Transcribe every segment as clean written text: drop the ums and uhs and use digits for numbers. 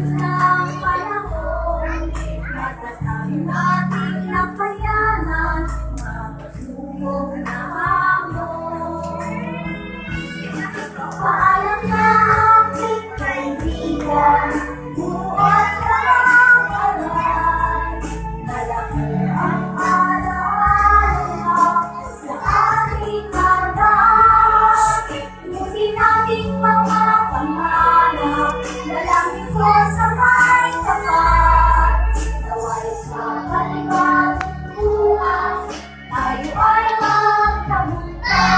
ng panahon, matatag nating napayanan, mapasubok na hamon. Paalam na aking kaibigan, buwan ka ng aral, malaki ang alaala sa ating handang. Ngunit ating mga pangarap, dalangin ko sa may tapat, naway sa panibagong buhay, tayo ay magtagumpay.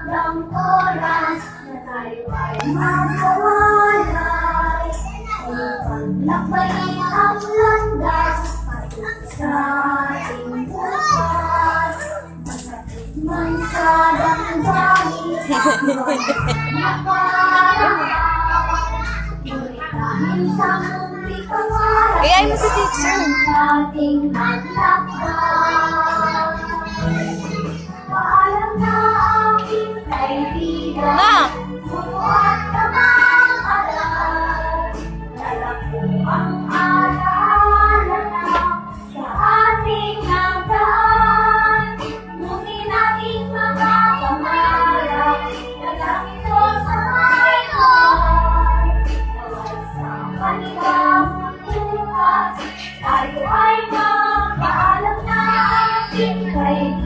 Ng oras na tayo ay magkawalay, upang lakbayin ang landas patungo sa ating bukas. Masakit man sa damdamin, ngunit dahil sa muli pangarap, Ay, mo si teacher. ating naglakbay. Paalam na aking kaibigan, Ma! buwan ka ng aral, dala ko ang alaala na sa ating nagdaan. Ngunit ating mga pangarap, dalangin ko sa may tapat, naway sa panibagong bukas, tayo ay magpaalam na aking kaibigan.